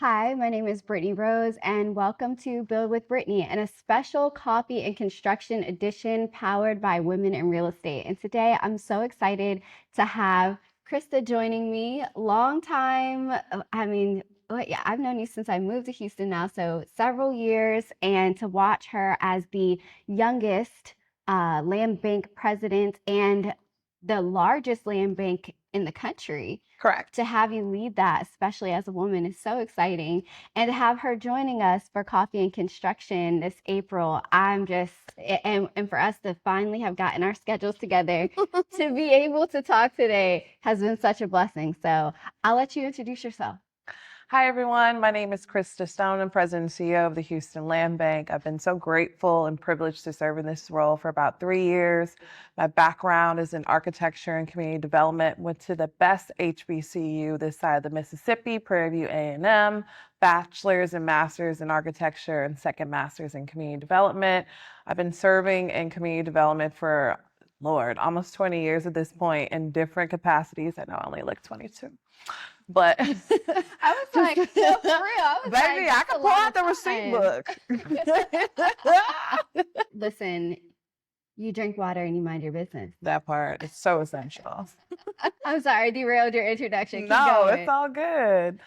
Hi, my name is Brittany Rose, and welcome to Build with Brittany, and a special coffee and construction edition powered by women in real estate. And today I'm so excited to have Krista joining me. Long time, yeah, I've known you since I moved to Houston now, so several years, and to watch her as the youngest land bank president and the largest land bank in the country, Correct. to have you lead that, especially as a woman, is so exciting. And to have her joining us for Coffee and Construction this April, and for us to finally have gotten our schedules together to be able to talk today has been such a blessing. So I'll let you introduce yourself. Hi, everyone. My name is Krista Stoneham, President and CEO of the Houston Land Bank. I've been so grateful and privileged to serve in this role for about 3 years. My background is in architecture and community development. Went to the best HBCU this side of the Mississippi, Prairie View A&M, bachelor's and master's in architecture and second master's in community development. I've been serving in community development for, Lord, almost 20 years at this point in different capacities. I know I only look 22. But I was like, no, for real. I was baby, like, I that's a can pull lot out of the receipt book. Listen, you drink water and you mind your business. That part is so essential. I'm sorry, I derailed your introduction. Keep No, it's going. all good.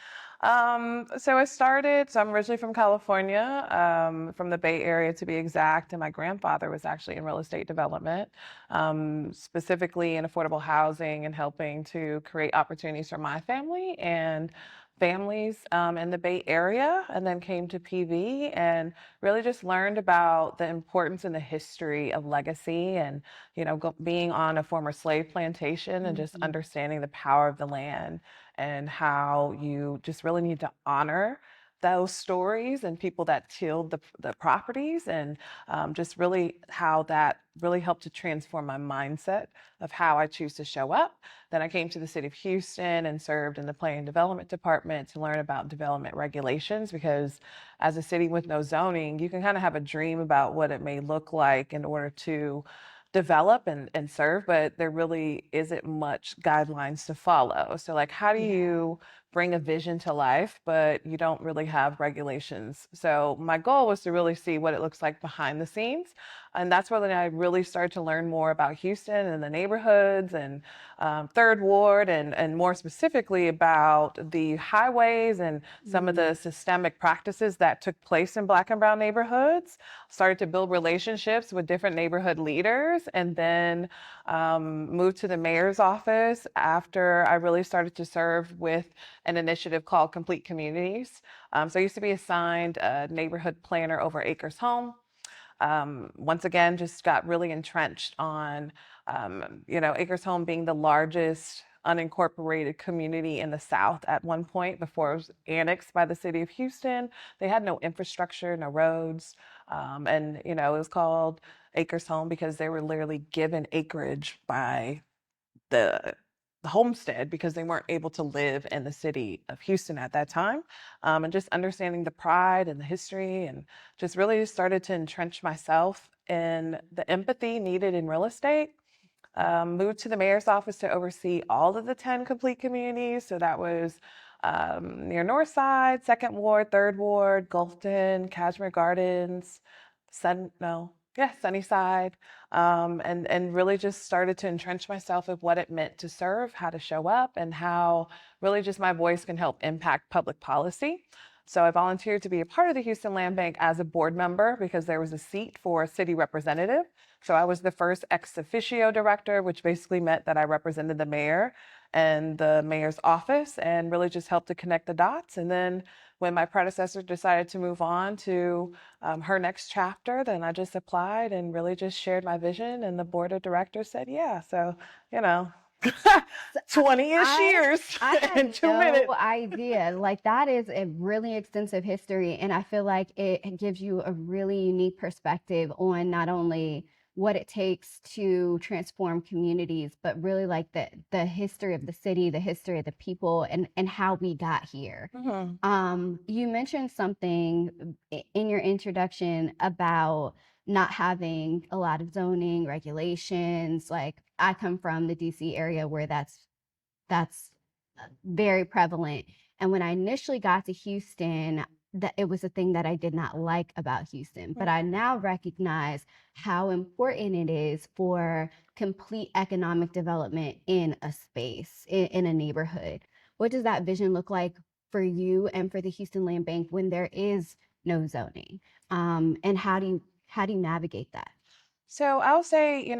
So I'm originally from California, from the Bay Area to be exact, and my grandfather was actually in real estate development, specifically in affordable housing and helping to create opportunities for my family and families in the Bay Area, and then came to PV and really just learned about the importance and the history of legacy and, being on a former slave plantation and just Mhm. understanding the power of the land and how you just really need to honor those stories and people that tilled the properties and just really how that really helped to transform my mindset of how I choose to show up. Then I came to the city of Houston and served in the planning and development department to learn about development regulations because as a city with no zoning, you can kind of have a dream about what it may look like in order to develop and serve, but there really isn't much guidelines to follow. So like how do Yeah. you bring a vision to life, but you don't really have regulations? So my goal was to really see what it looks like behind the scenes. And that's when I really started to learn more about Houston and the neighborhoods and Third Ward and more specifically about the highways and some of the Mm. systemic practices that took place in Black and brown neighborhoods. Started to build relationships with different neighborhood leaders, and then moved to the mayor's office after I really started to serve with an initiative called Complete Communities. So I used to be assigned a neighborhood planner over Acres Home. Once again, just got really entrenched on, Acres Home being the largest unincorporated community in the South at one point before it was annexed by the city of Houston. They had no infrastructure, no roads. It was called Acres Home because they were literally given acreage by the the homestead because they weren't able to live in the city of Houston at that time. And just understanding the pride and the history and just really started to entrench myself in the empathy needed in real estate. Moved to the mayor's office to oversee all of the 10 complete communities. So that was near Northside, Second Ward, Third Ward, Gulfton, Cashmere Gardens, Sunnyside, and really just started to entrench myself of what it meant to serve, how to show up, and how really just my voice can help impact public policy. So I volunteered to be a part of the Houston Land Bank as a board member because there was a seat for a city representative. So I was the first ex officio director, which basically meant that I represented the mayor and the mayor's office and really just helped to connect the dots. And then when my predecessor decided to move on to her next chapter, then I just applied and really just shared my vision, and the board of directors said, yeah. So, you know, So 20-ish years I had in two no minutes. idea. Like that is a really extensive history, and I feel like it gives you a really unique perspective on not only what it takes to transform communities, but really like the history of the city, the history of the people, and how we got here. Mhm. You mentioned something in your introduction about not having a lot of zoning regulations. Like I come from the DC area where that's very prevalent. And when I initially got to Houston, that it was a thing that I did not like about Houston, but I now recognize how important it is for complete economic development in a space, in a neighborhood. What does that vision look like for you and for the Houston Land Bank when there is no zoning? And how do you navigate that? So I'll say,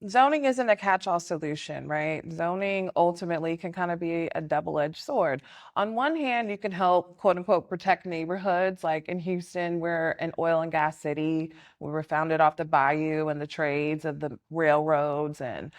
zoning isn't a catch-all solution, right? Zoning ultimately can kind of be a double-edged sword. On one hand, you can help, quote unquote, protect neighborhoods. Like in Houston, we're an oil and gas city. We were founded off the bayou and the trades of the railroads and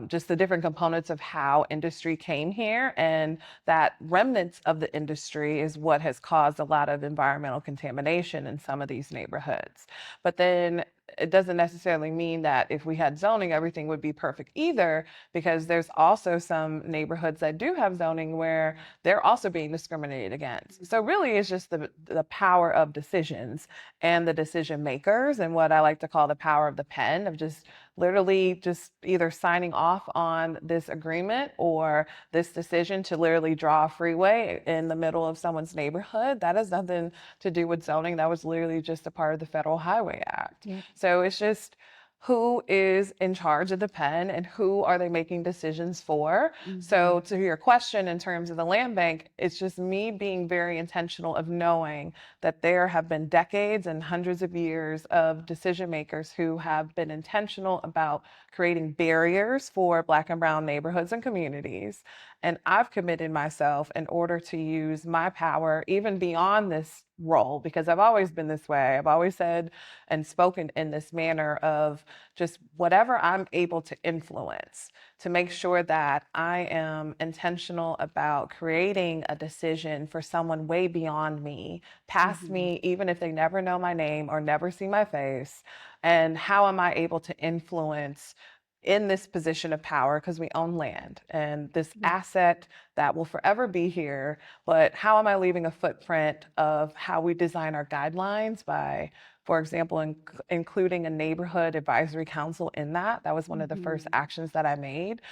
just the different components of how industry came here. And that remnants of the industry is what has caused a lot of environmental contamination in some of these neighborhoods. But then it doesn't necessarily mean that if we had zoning, everything would be perfect either, because there's also some neighborhoods that do have zoning where they're also being discriminated against. So really it's just the power of decisions and the decision makers, and what I like to call the power of the pen, of just literally just either signing off on this agreement or this decision to literally draw a freeway in the middle of someone's neighborhood. That has nothing to do with zoning. That was literally just a part of the Federal Highway Act. Yeah. So it's just who is in charge of the pen and who are they making decisions for. So to your question in terms of the land bank, it's just me being very intentional of knowing that there have been decades and hundreds of years of decision makers who have been intentional about creating barriers for Black and brown neighborhoods and communities. And I've committed myself in order to use my power even beyond this role, because I've always been this way. I've always said and spoken in this manner of just whatever I'm able to influence, to make sure that I am intentional about creating a decision for someone way beyond me, past Mhm. me, even if they never know my name or never see my face. And how am I able to influence in this position of power, because we own land and this Yeah. asset that will forever be here, but how am I leaving a footprint of how we design our guidelines by, for example, including a neighborhood advisory council in that? That was one of the first Mhm. actions that I made.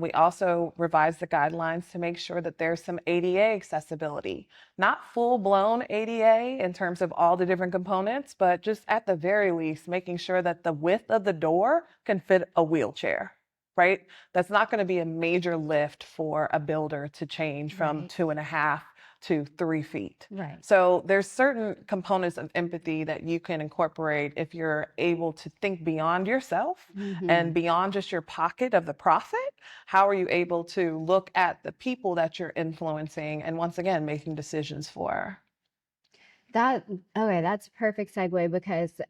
We also revised the guidelines to make sure that there's some ADA accessibility, not full blown ADA in terms of all the different components, but just at the very least, making sure that the width of the door can fit a wheelchair, right? That's not going to be a major lift for a builder to change from Right. 2.5 to 3 feet. Right. So there's certain components of empathy that you can incorporate if you're able to think beyond yourself and Mhm. beyond just your pocket of the profit. How are you able to look at the people that you're influencing and once again making decisions for? That okay, that's a perfect segue because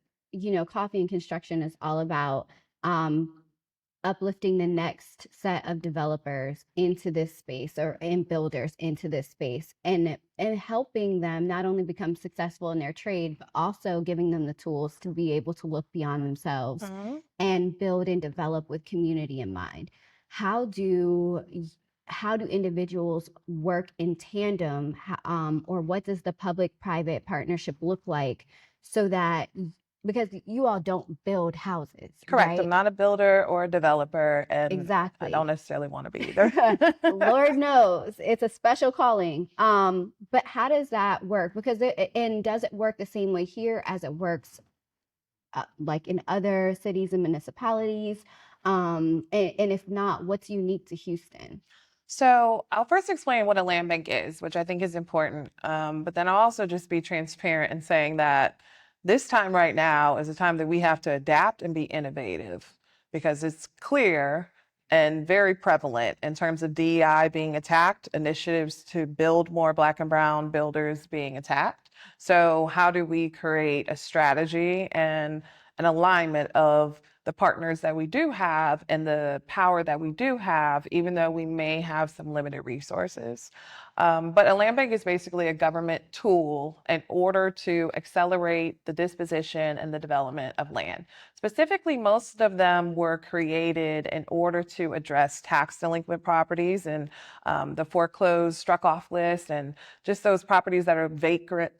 coffee and construction is all about um uplifting the next set of developers into this space or and builders into this space and helping them not only become successful in their trade but also giving them the tools to be able to look beyond themselves Mhm. and build and develop with community in mind. How do how do individuals work in tandem, or what does the public private partnership look like so that because you all don't build houses, Correct. I'm right? not a builder or a developer, and I don't Exactly. necessarily want to be either. Lord knows it's a special calling. But how does that work? Because and does it work the same way here as it works like in other cities and municipalities? And if not, what's unique to Houston? So I'll first explain what a land bank is, which I think is important. But then I'll also just be transparent in saying that this time right now is a time that we have to adapt and be innovative, because it's clear and very prevalent in terms of DEI being attacked, initiatives to build more Black and brown builders being attacked. So how do we create a strategy and an alignment of the partners that we do have and the power that we do have, even though we may have some limited resources? But a land bank is basically a government tool in order to accelerate the disposition and the development of land. Specifically, most of them were created in order to address tax delinquent properties and the foreclosed, struck off list, and just those properties that are vacant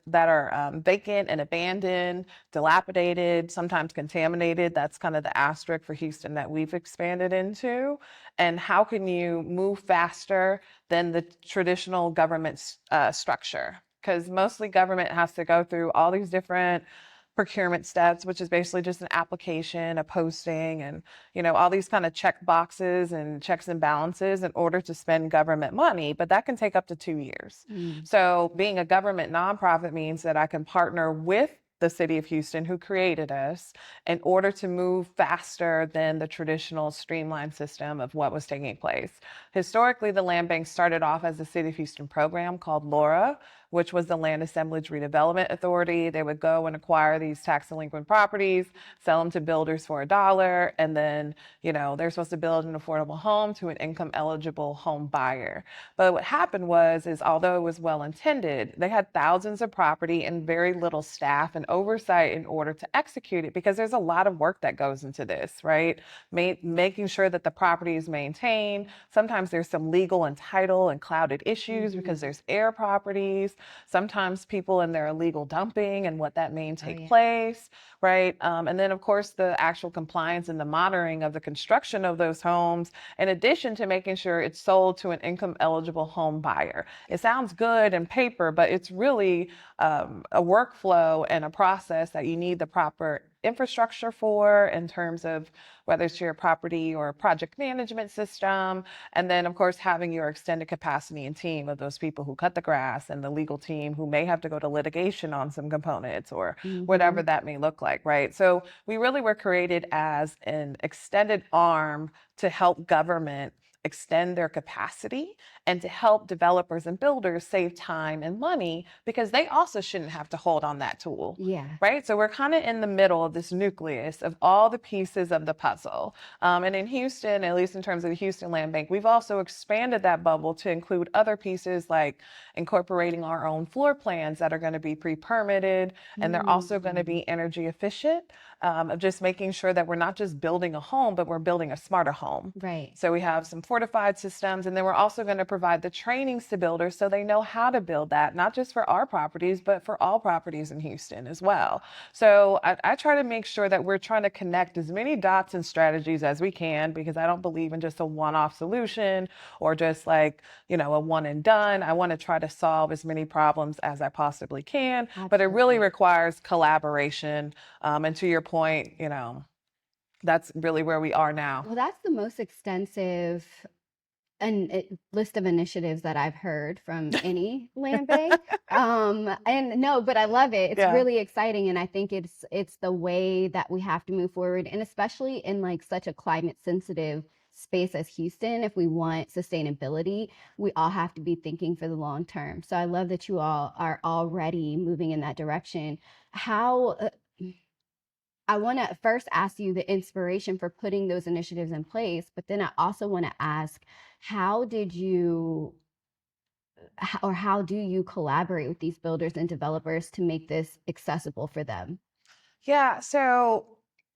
and abandoned, dilapidated, sometimes contaminated. That's kind of the asterisk for Houston that we've expanded into. And how can you move faster than the traditional government structure. Because mostly government has to go through all these different procurement steps, which is basically just an application, a posting, and all these kind of check boxes and checks and balances in order to spend government money. But that can take up to 2 years. Mm. So being a government nonprofit means that I can partner with the city of Houston, who created us, in order to move faster than the traditional streamlined system of what was taking place. Historically, the land bank started off as a city of Houston program called LAURA, which was the Land Assemblage Redevelopment Authority. They would go and acquire these tax delinquent properties, sell them to builders for $1, and then, they're supposed to build an affordable home to an income eligible home buyer. But what happened is although it was well intended, they had thousands of property and very little staff and oversight in order to execute it, because there's a lot of work that goes into this, right? Making sure that the property is maintained. Sometimes there's some legal and title and clouded issues because there's air properties. Sometimes people in their illegal dumping and what that may take place, right? And then, of course, the actual compliance and the monitoring of the construction of those homes, in addition to making sure it's sold to an income eligible home buyer. It sounds good in paper, but it's really a workflow and a process that you need the proper infrastructure for, in terms of whether it's your property or project management system. And then, of course, having your extended capacity and team of those people who cut the grass, and the legal team who may have to go to litigation on some components, or whatever that may look like, right? So we really were created as an extended arm to help government extend their capacity and to help developers and builders save time and money, because they also shouldn't have to hold on that tool. Yeah. Right? So we're kind of in the middle of this nucleus of all the pieces of the puzzle. And in Houston, at least in terms of the Houston Land Bank, we've also expanded that bubble to include other pieces, like incorporating our own floor plans that are going to be pre-permitted, and they're also going to be energy efficient, of just making sure that we're not just building a home, but we're building a smarter home. Right. So we have some fortified systems, and then we're also going to provide the trainings to builders so they know how to build that, not just for our properties, but for all properties in Houston as well. So I try to make sure that we're trying to connect as many dots and strategies as we can, because I don't believe in just a one-off solution or just like, a one and done. I want to try to solve as many problems as I possibly can, but it really Absolutely. requires collaboration. And to your point, that's really where we are now. Well, that's the most extensive list of initiatives that I've heard from any land bank. And no, but I love it. It's Yeah. really exciting, and I think it's the way that we have to move forward, and especially in like such a climate sensitive space as Houston. If we want sustainability, we all have to be thinking for the long term. So I love that you all are already moving in that direction. How I want to first ask you the inspiration for putting those initiatives in place, but then I also want to ask, how did you, or how do you collaborate with these builders and developers to make this accessible for them? Yeah, so,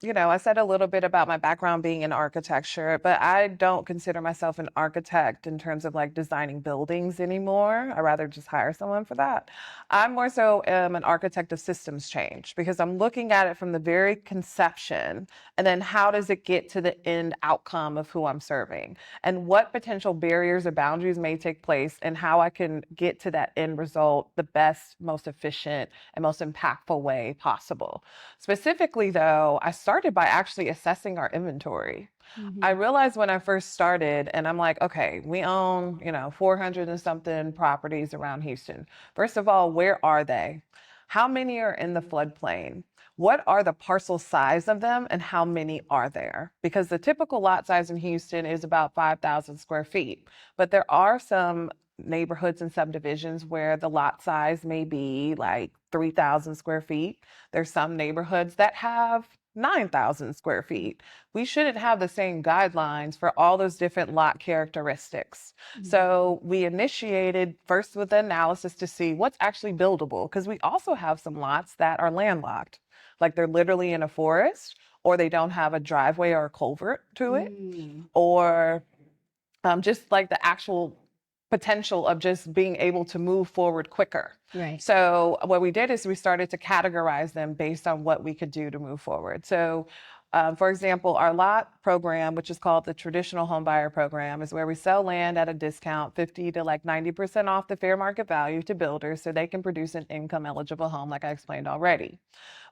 I said a little bit about my background being in architecture, but I don't consider myself an architect in terms of like designing buildings anymore. I'd rather just hire someone for that. I'm more so an architect of systems change, because I'm looking at it from the very conception, and then how does it get to the end outcome of who I'm serving, and what potential barriers or boundaries may take place, and how I can get to that end result the best, most efficient, and most impactful way possible. Specifically, though, I started by actually assessing our inventory. I Mhm. realized when I first started, and I'm like, okay, we own, 400 and something properties around Houston. First of all, where are they? How many are in the floodplain? What are the parcel size of them, and how many are there? Because the typical lot size in Houston is about 5,000 square feet, but there are some neighborhoods and subdivisions where the lot size may be like 3,000 square feet. There's some neighborhoods that have 9,000 square feet. We shouldn't have the same guidelines for all those different lot characteristics. Mhm. So we initiated first with the analysis to see what's actually buildable, because we also have some lots that are landlocked, like they're literally in a forest, or they don't have a driveway or a culvert to it, Mm. or just like the actual potential of just being able to move forward quicker. Right. So what we did is we started to categorize them based on what we could do to move forward. So For example, our lot program, which is called the traditional home buyer program, is where we sell land at a discount, 50 to like 90% off the fair market value to builders so they can produce an income eligible home, like I explained already.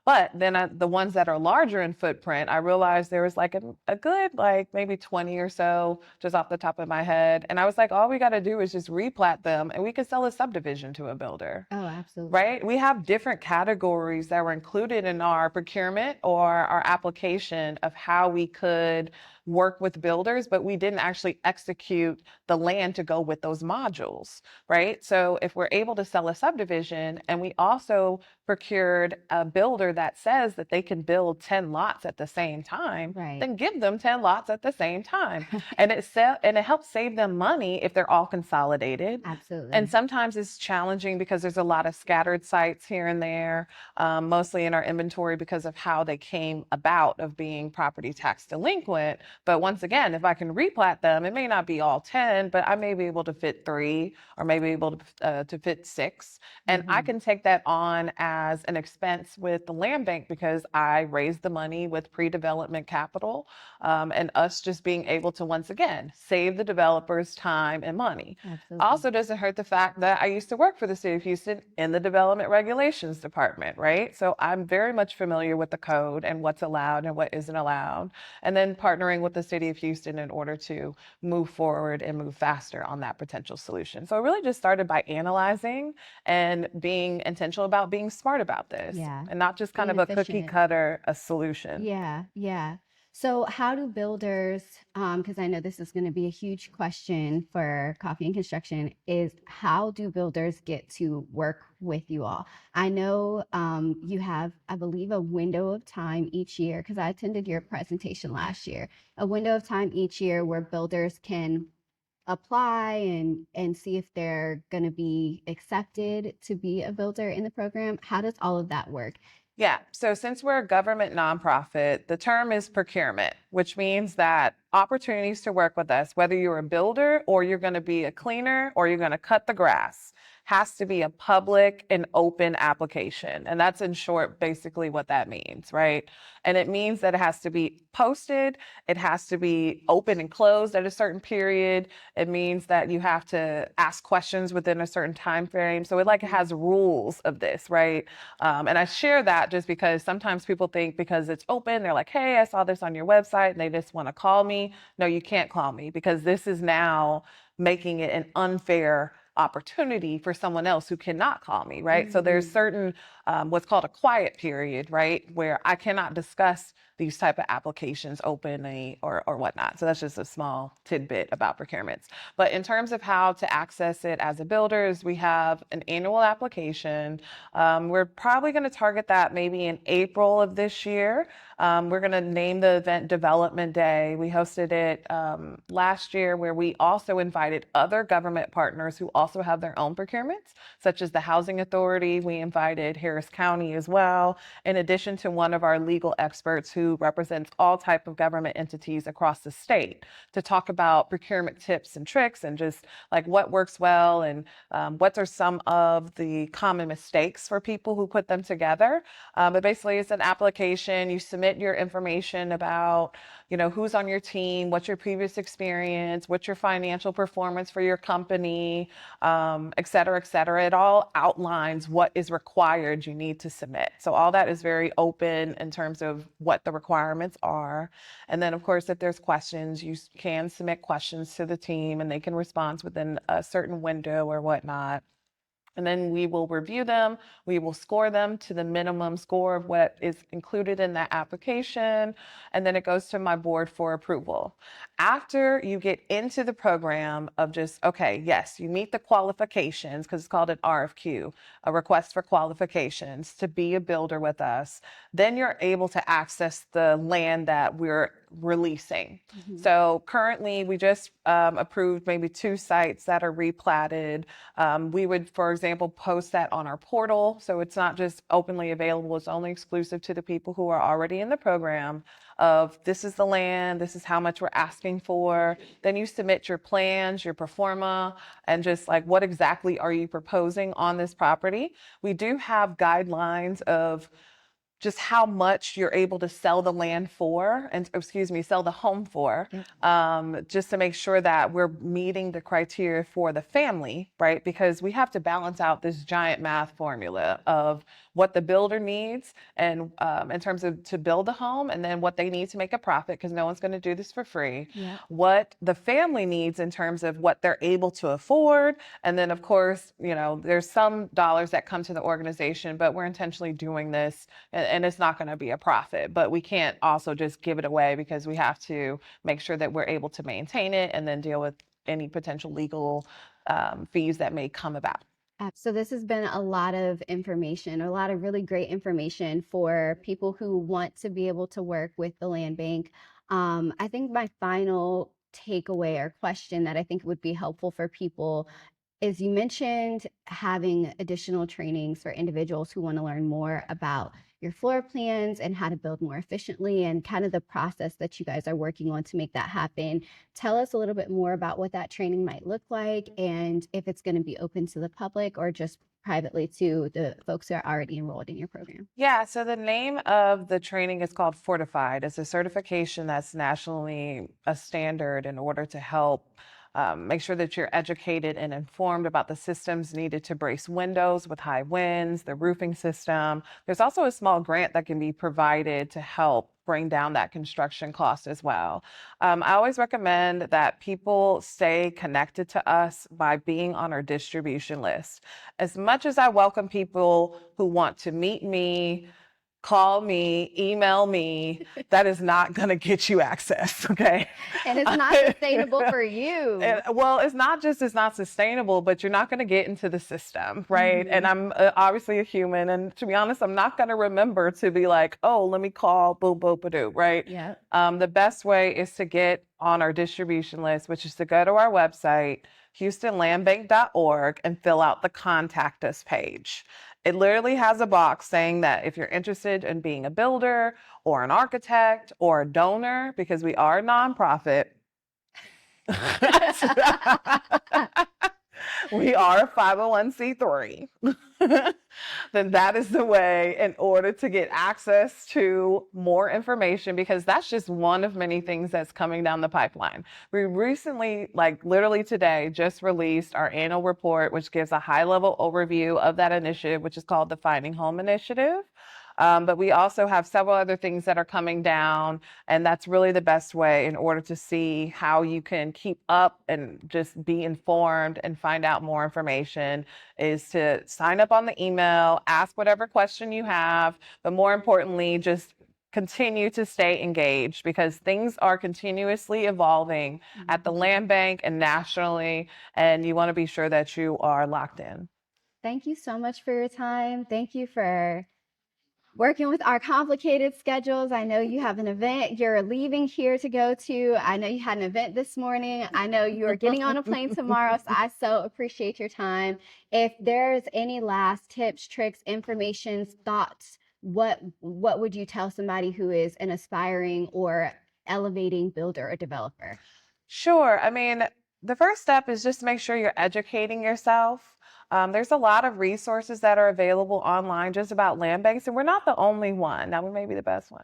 But then the ones that are larger in footprint, I realized there was like a good, like maybe 20 or so just off the top of my head. And I was like, all we got to do is just replat them and we could sell a subdivision to a builder. Oh, absolutely. Right? We have different categories that were included in our procurement or our application of how we could work with builders, but we didn't actually execute the land to go with those modules, right? So if we're able to sell a subdivision and we also procured a builder that says that they can build 10 lots at the same time, Right. then give them 10 lots at the same time. And it helps save them money if they're all consolidated. And Absolutely. sometimes it's challenging because there's a lot of scattered sites here and there, mostly in our inventory because of how they came about of being property tax delinquent. But once again, if I can replat them, it may not be all 10, but I may be able to fit 3 or maybe able to fit 6. And I Hmm. can take that on as an expense with the land bank because I raised the money with pre-development capital, and us just being able to, once again, save the developers time and money. Absolutely. Also doesn't hurt the fact that I used to work for the city of Houston in the development regulations department, right? So I'm very much familiar with the code and what's allowed and what isn't allowed. And then partnering with the city of Houston in order to move forward and move faster on that potential solution. So it really just started by analyzing and being intentional about being smart about this Yeah. and not just kind Being of a cookie efficient. cutter a solution. Yeah, yeah. So how do builders, because I know this is going to be a huge question for coffee and construction, is how do builders get to work with you all? I know you have, I believe, a window of time each year, because I attended your presentation last year, a window of time each year where builders can apply and see if they're going to be accepted to be a builder in the program. How does all of that work? Yeah. So since we're a government nonprofit, the term is procurement, which means that opportunities to work with us, whether you're a builder or you're going to be a cleaner or you're going to cut the grass, has to be a public and open application. And that's in short basically what that means, right? And it means that it has to be posted, it has to be open and closed at a certain period. It means that you have to ask questions within a certain time frame. So it like Mhm. has rules of this, right? And I share that just because sometimes people think because it's open, they're like, hey, I saw this on your website and they just want to call me. No, you can't call me because this is now making it an unfair opportunity for someone else who cannot call me, right? So there's Mhm. certain what's called a quiet period, right, where I cannot discuss these type of applications openly or whatnot. So that's just a small tidbit about procurements. But in terms of how to access it as a builders, we have an annual application. We're probably going to target that maybe in April of this year. We're going to name the event Development Day. We hosted it last year where we also invited other government partners who also have their own procurements, such as the Housing Authority. We invited Harris County as well, in addition to one of our legal experts who represents all type of government entities across the state to talk about procurement tips and tricks and just like what works well and what are some of the common mistakes for people who put them together. But basically, it's an application. You submit your information about, who's on your team, what's your previous experience, what's your financial performance for your company, et cetera, et cetera. It all outlines what is required you need to submit. So all that is very open in terms of what the requirements are. And then, of course, if there's questions, you can submit questions to the team and they can respond within a certain window or whatnot. And then we will review them. We will score them to the minimum score of what is included in that application. And then it goes to my board for approval. After you get into the program of just, okay, yes, you meet the qualifications because it's called an RFQ, a request for qualifications to be a builder with us, then you're able to access the land that we're releasing. Mhm. So currently, we just approved maybe 2 sites that are replatted. We would, for example, post that on our portal. So it's not just openly available, it's only exclusive to the people who are already in the program of this is the land, this is how much we're asking for. Then you submit your plans, your pro forma, and just like what exactly are you proposing on this property. We do have guidelines of just how much you're able to sell the land for, and excuse me, sell the home for, Yep. just to make sure that we're meeting the criteria for the family, right? Because we have to balance out this giant math formula of what the builder needs and in terms of to build a home, and then what they need to make a profit, because no one's going to do this for free. Yep. What the family needs in terms of what they're able to afford, and then of course, there's some dollars that come to the organization, but we're intentionally doing this, and it's not going to be a profit. But we can't also just give it away, because we have to make sure that we're able to maintain it and then deal with any potential legal fees that may come about. So this has been a lot of information, a lot of really great information for people who want to be able to work with the land bank. I think my final takeaway or question that I think would be helpful for people is you mentioned having additional trainings for individuals who want to learn more about your floor plans and how to build more efficiently and kind of the process that you guys are working on to make that happen. Tell us a little bit more about what that training might look like and if it's going to be open to the public or just privately to the folks who are already enrolled in your program. Yeah, so the name of the training is called Fortified. It's a certification that's nationally a standard in order to help make sure that you're educated and informed about the systems needed to brace windows with high winds, the roofing system. There's also a small grant that can be provided to help bring down that construction cost as well. I always recommend that people stay connected to us by being on our distribution list. As much as I welcome people who want to meet me, call me, email me, that is not going to get you access, okay? And it's not sustainable for you. Well, it's not sustainable, but you're not going to get into the system, right? And Mhm. I'm obviously a human, and to be honest, I'm not going to remember to be like, oh, let me call boom, boom, ba-doo, right? Yep. The best way is to get on our distribution list, which is to go to our website, houstonlandbank.org, and fill out the contact us page. It literally has a box saying that if you're interested in being a builder or an architect or a donor, because we are a nonprofit, we are a 501c3, then that is the way in order to get access to more information, because that's just one of many things that's coming down the pipeline. We recently, like literally today, just released our annual report, which gives a high level overview of that initiative, which is called the Finding Home Initiative. But we also have several other things that are coming down, and that's really the best way in order to see how you can keep up and just be informed and find out more information, is to sign up on the email, ask whatever question you have, but more importantly, just continue to stay engaged, because things are continuously evolving at the Mhm. land bank and nationally, and you want to be sure that you are locked in. Thank you so much for your time. Thank you for working with our complicated schedules. I know you have an event you're leaving here to go to. I know you had an event this morning. I know you're getting on a plane tomorrow. So I so appreciate your time. If there's any last tips, tricks, information, thoughts, what would you tell somebody who is an aspiring or elevating builder or developer? Sure. I mean, the first step is just to make sure you're educating yourself. There's a lot of resources that are available online just about land banks, and we're not the only one. Now, we may be the best one,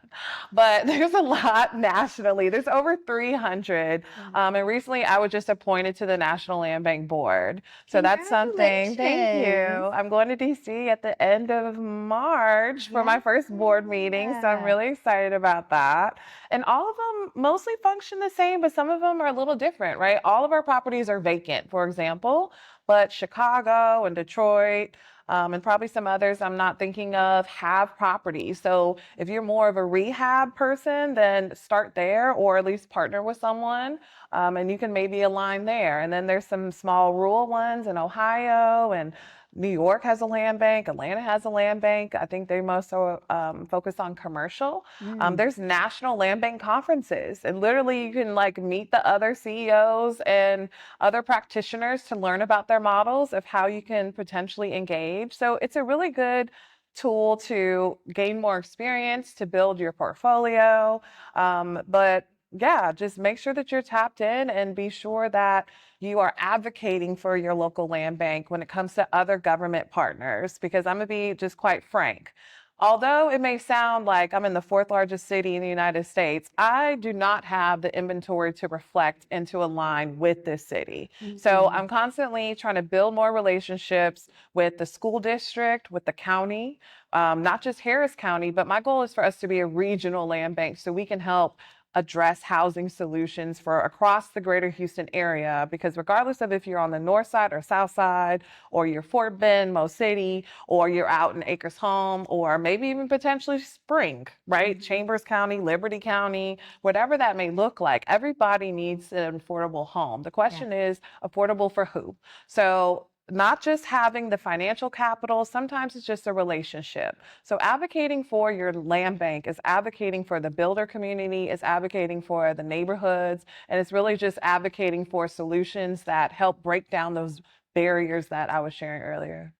but there's a lot nationally. There's over 300. Yeah. And recently, I was just appointed to the National Land Bank Board. So that's something. Thank you. Congratulations. I'm going to DC at the end of March for Yeah. my first board meeting. So I'm really excited about that. And all of them mostly function the same, but some of them are a little different, right? All of our properties are vacant, for example, but Chicago and Detroit, and probably some others I'm not thinking of, have properties. So if you're more of a rehab person, then start there, or at least partner with someone, and you can maybe align there. And then there's some small rural ones in Ohio, and New York has a land bank. Atlanta has a land bank. I think they most are focused on commercial. Mm. There's national land bank conferences, and literally you can like meet the other CEOs and other practitioners to learn about their models of how you can potentially engage. So it's a really good tool to gain more experience, to build your portfolio. But yeah, just make sure that you're tapped in and be sure that you are advocating for your local land bank when it comes to other government partners. Because I'm going to be just quite frank. Although it may sound like I'm in the fourth largest city in the United States, I do not have the inventory to reflect and to align with this city. So Mhm. I'm constantly trying to build more relationships with the school district, with the county, not just Harris County, but my goal is for us to be a regional land bank so we can help address housing solutions for across the greater Houston area. Because regardless of if you're on the north side or south side, or you're Fort Bend, Mo City, or you're out in Acres Home, or maybe even potentially Spring, right? Mhm. Chambers County, Liberty County, whatever that may look like, everybody needs an affordable home. The Yes. question is affordable for who? So not just having the financial capital, sometimes it's just a relationship. So advocating for your land bank is advocating for the builder community, is advocating for the neighborhoods, and it's really just advocating for solutions that help break down those barriers that I was sharing earlier.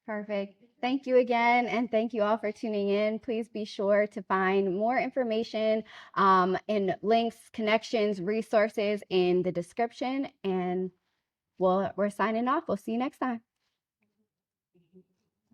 Perfect. Thank you again, and thank you all for tuning in. Please be sure to find more information and links, connections, resources in the description. And we're signing off. We'll see you next time.